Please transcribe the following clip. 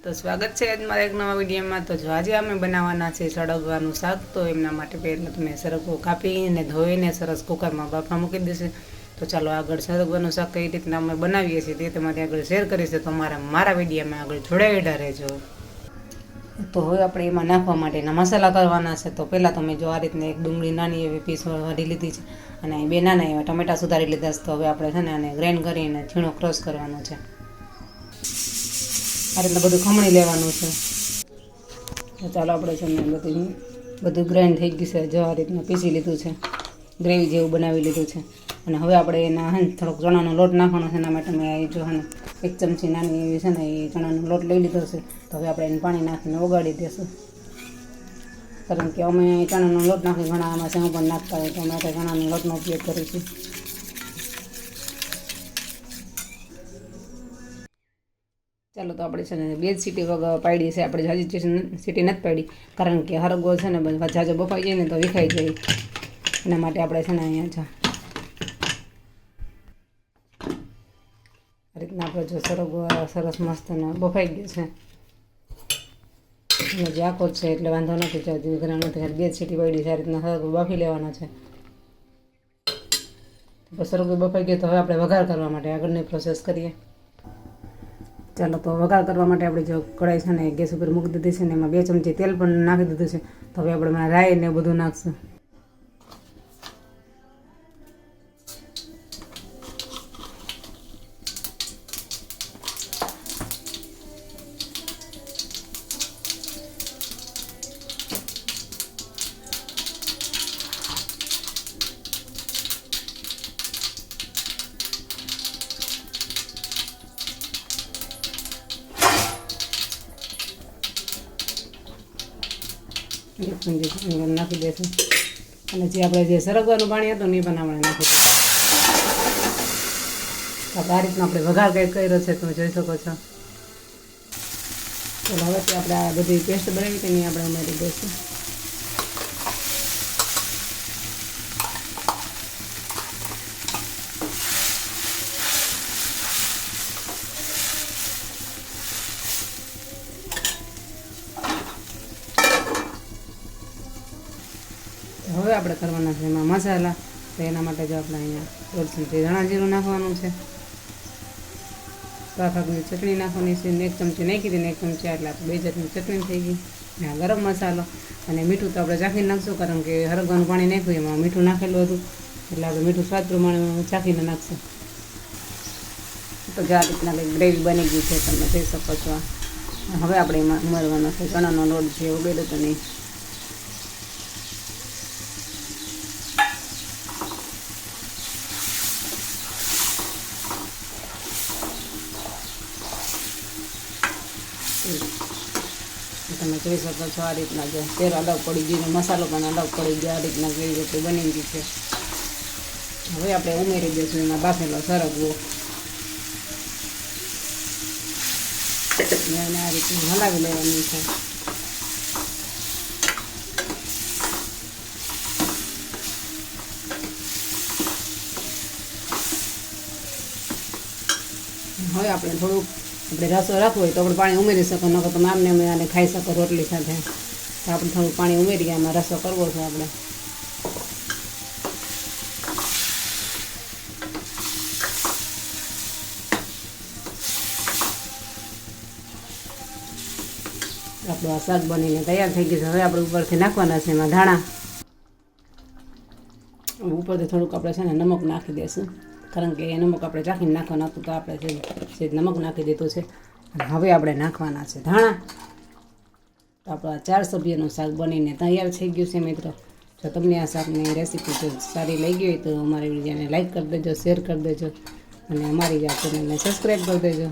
તો સ્વાગત છે આજ મારા એક નવા વિડીયોમાં। તો જો આજે અમે બનાવવાના છે સળગવાનું શાક। તો એમના માટે પહેલાં તો મેં સરગવો કાપીને ધોઈને સરસ કુકરમાં બાફા મૂકી દેશે। તો ચાલો આગળ સરગવાનું શાક કઈ રીતના અમે બનાવીએ છીએ તે તમારી આગળ શેર કરીશ। તો મારા વિડીયોમાં આગળ જોડાયેલા રહેજો। તો હવે આપણે એમાં નાખવા માટેના મસાલા કરવાના છે। તો પહેલાં તો મેં જો આ રીતના એક ડુંગળી નાની એવી પીસ વાળી લીધી છે અને બે નાના એવા ટમેટા સુધારી લીધા છે। તો હવે આપણે છે ને આને ગ્રાઇન્ડ કરીને ઝીણો ક્રશ કરવાનો છે। આ રીતના બધું ખમણી લેવાનું છે। તો ચાલો આપણે છે ને બધું ગ્રાઇન્ડ થઈ ગયું છે। જો આ રીતના પીસી લીધું છે, ગ્રેવી જેવું બનાવી લીધું છે। અને હવે આપણે એના થોડોક ચણાનો લોટ નાખવાનો છે। એના માટે મેં જો ને 1 ચમચી નાની એવી છે ને એ ચણાનો લોટ લઈ લીધો છે। તો હવે આપણે એને પાણી નાખીને ઓગાળી દઈશું, કારણ કે અમે ચણાનો લોટ નાખી ઘણા આમાં સેવ પણ નાખતા હોય, તો અમે તો ચણાનો લોટનો ઉપયોગ કરીશું। ચાલો તો આપણે છે ને 2 સીટી પાડી છે। આપણે હજી સીટી નથી પાડી, કારણ કે હરગવો છે ને જાજો બફાઈ જાય ને તો વિખાઈ જાય, એના માટે આપણે છે ને અહીંયા આ રીતના આપણે જો સરગવો સરસ મસ્ત બફાઈ ગયો છે। જે આખો છે એટલે વાંધો નથી, જો ઘણા નથી 2 સીટી પાડી છે। આ રીતના સરગવો બાફી લેવાનો છે। સરગવો બફાઈ ગયો તો હવે આપણે વઘાર કરવા માટે આગળની પ્રોસેસ કરીએ। ચાલો તો વઘાર કરવા માટે આપણે જો કઢાઈ છે ને ગેસ ઉપર મૂકી દીધી છે ને એમાં 2 ચમચી તેલ પણ નાખી દીધું છે। તો હવે આપણે રાઈ ને બધું નાખશું। નાખી દઈશું અને જે આપણે જે સરગવાનું પાણી હતું ને એ પણ આપણે નાખી દઈશું। આ રીતના આપણે વઘાર કંઈક કર્યો છે, તમે જોઈ શકો છો। તો હવે આપણે આ બધી પેસ્ટ બનાવી હતી ને આપણે ઉમેરી દઈશું। હવે આપણે કરવાના છે એમાં મસાલા। તો એના માટે જો આપણે અહીંયા 1 ચમચી ધાણા જીરું નાખવાનું છે, પાકની ચટણી નાખવાની છે, 1 ચમચી નાખી હતી ને 1 ચમચી એટલે આપણે 2 જાતની ચટણી થઈ ગઈ। ને આ ગરમ મસાલો અને મીઠું તો આપણે ચાખીને નાખશું, કારણ કે હરગવાનું પાણી નાખ્યું એમાં મીઠું નાખેલું હતું, એટલે આપણે મીઠું સ્વાદ પ્રમાણે ચાખીને નાખશું। તો જે આ રીતના ગ્રેવી બની ગઈ છે, તમે જોઈ શકો છો। હવે આપણે એમાં ઉમેરવાનો છે ચણાનો લોટ જે ઉગેલો હતો નહીં। તમે જોઈ શકો છો આ રીતના જો તેલ અલગ પડી ગયું, મસાલો પણ અલગ પડી ગયો। આ રીતના કેવી રીતે બની ગઈ છે। હવે આપણે ઉમેરી દઈશું એમાં બાફેલો સરગવો, એને આ રીતના હલાવી લેવાનું છે। હવે આપણે થોડુંક રસો રાખવો હોય તો આપણે પાણી ઉમેરી શકો, નકર તમે આમને અમે આને ખાઈ શકો રોટલી સાથે। તો આપણે થોડું પાણી ઉમેરીએ, આમાં રસો કરવો છે આપણે। આપણું આ શાક બનીને તૈયાર થઈ ગયું છે। હવે આપણે ઉપરથી નાખવાના છે એમાં ધાણા, ઉપરથી થોડુંક આપણે છે ને નમક નાખી દઈશું, કારણ કે એ નમક આપણે ચાખીને નાખવાનું હતું, તો આપણે છે નમક નાખી દીધું છે। અને હવે આપણે નાખવાના છે ધાણા। તો આપણા 4 સભ્યનું શાક બનીને તૈયાર થઈ ગયું છે। મિત્રો, જો તમને આ શાકની રેસીપી જો સારી લાગી હોય તો અમારી વિડીયોને લાઈક કરી દેજો, શેર કરી દેજો અને અમારી આ ચેનલને સબસ્ક્રાઈબ કરી દેજો।